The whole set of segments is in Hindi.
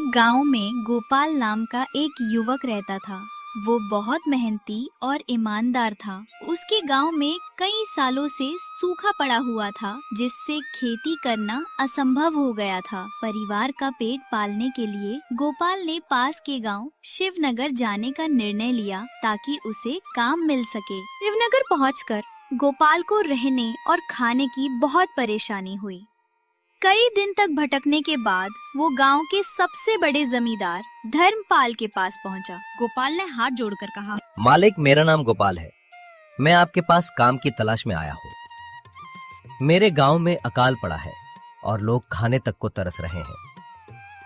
एक गांव में गोपाल नाम का एक युवक रहता था। वो बहुत मेहनती और ईमानदार था। उसके गांव में कई सालों से सूखा पड़ा हुआ था, जिससे खेती करना असंभव हो गया था। परिवार का पेट पालने के लिए गोपाल ने पास के गांव शिवनगर जाने का निर्णय लिया ताकि उसे काम मिल सके। शिवनगर पहुंचकर गोपाल को रहने और खाने की बहुत परेशानी हुई। कई दिन तक भटकने के बाद वो गांव के सबसे बड़े जमींदार धर्मपाल के पास पहुंचा। गोपाल ने हाथ जोड़कर कहा, मालिक, मेरा नाम गोपाल है। मैं आपके पास काम की तलाश में आया हूँ। मेरे गांव में अकाल पड़ा है और लोग खाने तक को तरस रहे हैं।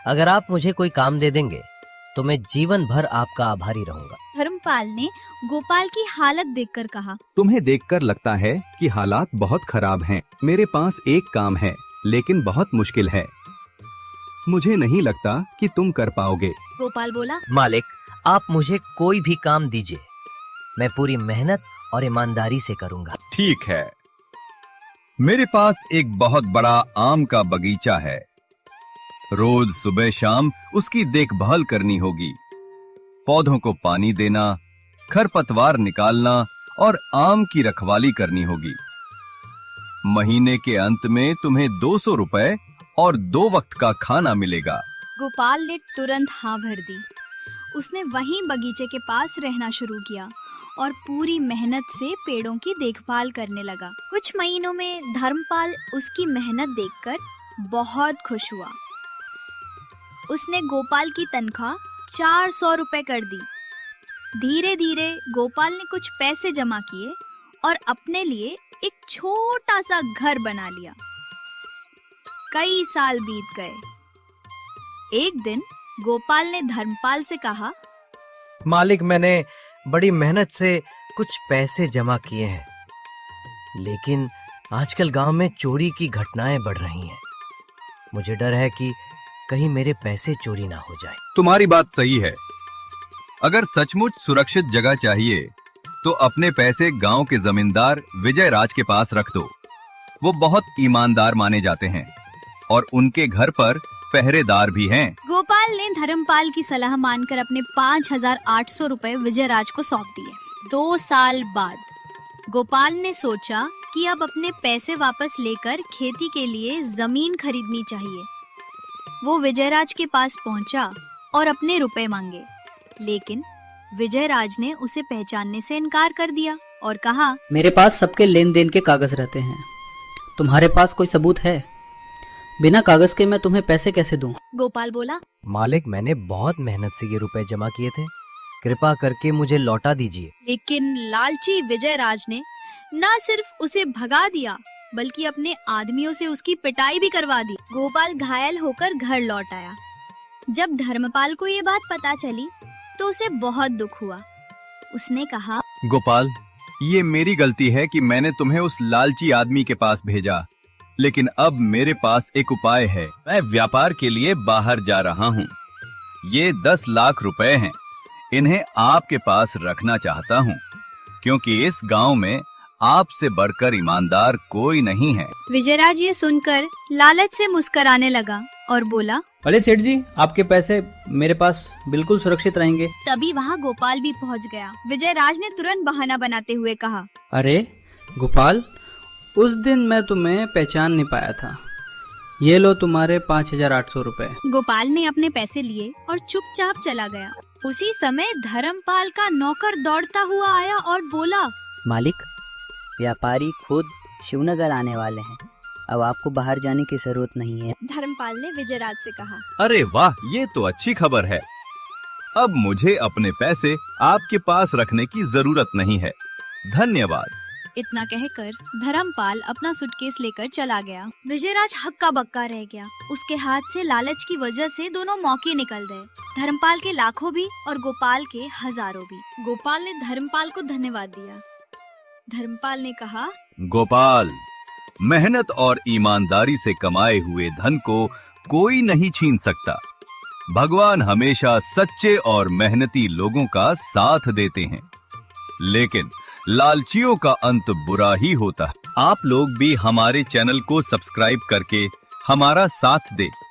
अगर आप मुझे कोई काम दे देंगे तो मैं जीवन भर आपका आभारी रहूंगा। धर्मपाल ने गोपाल की हालत देखकर कहा, तुम्हें देखकर लगता है कि हालात बहुत खराब हैं। मेरे पास एक काम है, लेकिन बहुत मुश्किल है। मुझे नहीं लगता कि तुम कर पाओगे। गोपाल बोला, मालिक, आप मुझे कोई भी काम दीजिए, मैं पूरी मेहनत और ईमानदारी से करूंगा। ठीक है, मेरे पास एक बहुत बड़ा आम का बगीचा है। रोज सुबह शाम उसकी देखभाल करनी होगी। पौधों को पानी देना, खरपतवार निकालना और आम की रखवाली करनी होगी। महीने के अंत में तुम्हें 200 रुपए और 2 वक्त का खाना मिलेगा। गोपाल ने तुरंत हाँ भर दी। उसने वहीं बगीचे के पास रहना शुरू किया और पूरी मेहनत से पेड़ों की देखभाल करने लगा। कुछ महीनों में धर्मपाल उसकी मेहनत देखकर बहुत खुश हुआ। उसने गोपाल की तनख्वाह 400 रुपए कर दी। धीरे धीरे गोपाल ने कुछ पैसे जमा किए और अपने लिए एक छोटा सा घर बना लिया। कई साल बीत गए। एक दिन गोपाल ने धर्मपाल से कहा, मालिक, मैंने बड़ी मेहनत से कुछ पैसे जमा किए हैं, लेकिन आजकल गांव में चोरी की घटनाएं बढ़ रही हैं। मुझे डर है कि कहीं मेरे पैसे चोरी ना हो जाए। तुम्हारी बात सही है। अगर सचमुच सुरक्षित जगह चाहिए तो अपने पैसे गांव के जमींदार विजय राज के पास रख दो। वो बहुत ईमानदार माने जाते हैं और उनके घर पर पहरेदार भी हैं। गोपाल ने धर्मपाल की सलाह मानकर अपने 5,800 रुपए विजय राज को सौंप दिए। 2 साल बाद गोपाल ने सोचा कि अब अपने पैसे वापस लेकर खेती के लिए जमीन खरीदनी चाहिए। वो विजयराज के पास पहुंचा और अपने रुपए मांगे, लेकिन विजयराज ने उसे पहचानने से इनकार कर दिया और कहा, मेरे पास सबके लेन देन के कागज रहते हैं। तुम्हारे पास कोई सबूत है? बिना कागज के मैं तुम्हें पैसे कैसे दूं? गोपाल बोला, मालिक, मैंने बहुत मेहनत से ये रुपए जमा किए थे, कृपा करके मुझे लौटा दीजिए। लेकिन लालची विजयराज ने न सिर्फ उसे भगा दिया बल्कि अपने आदमियों से उसकी पिटाई भी करवा दी। गोपाल घायल होकर घर लौट आया। जब धर्मपाल को ये बात पता चली तो उसे बहुत दुख हुआ। उसने कहा, गोपाल, ये मेरी गलती है कि मैंने तुम्हें उस लालची आदमी के पास भेजा, लेकिन अब मेरे पास एक उपाय है। मैं व्यापार के लिए बाहर जा रहा हूँ। ये 10 लाख रुपए हैं। इन्हें आपके पास रखना चाहता हूँ, क्योंकि इस गांव में आपसे बढ़कर ईमानदार कोई नहीं है। विजयराज ये सुनकर लालच से मुस्कुराने लगा और बोला, अरे सेठ जी, आपके पैसे मेरे पास बिल्कुल सुरक्षित रहेंगे। तभी वहाँ गोपाल भी पहुँच गया। विजयराज ने तुरंत बहाना बनाते हुए कहा, अरे गोपाल, उस दिन मैं तुम्हें पहचान नहीं पाया था। ये लो तुम्हारे 5,800 रुपए। गोपाल ने अपने पैसे लिए और चुपचाप चला गया। उसी समय धर्मपाल का नौकर दौड़ता हुआ आया और बोला, मालिक, व्यापारी खुद शिवनगर आने वाले हैं। अब आपको बाहर जाने की जरूरत नहीं है। धर्मपाल ने विजयराज से कहा, अरे वाह, ये तो अच्छी खबर है। अब मुझे अपने पैसे आपके पास रखने की जरूरत नहीं है। धन्यवाद। इतना कहकर धर्मपाल अपना सूटकेस लेकर चला गया। विजयराज हक्का बक्का रह गया। उसके हाथ से लालच की वजह से दोनों मौके निकल गए। धर्मपाल के लाखों भी और गोपाल के हजारों भी। गोपाल ने धर्मपाल को धन्यवाद दिया। धर्मपाल ने कहा, गोपाल, मेहनत और ईमानदारी से कमाए हुए धन को कोई नहीं छीन सकता। भगवान हमेशा सच्चे और मेहनती लोगों का साथ देते हैं, लेकिन लालचियों का अंत बुरा ही होता है। आप लोग भी हमारे चैनल को सब्सक्राइब करके हमारा साथ दें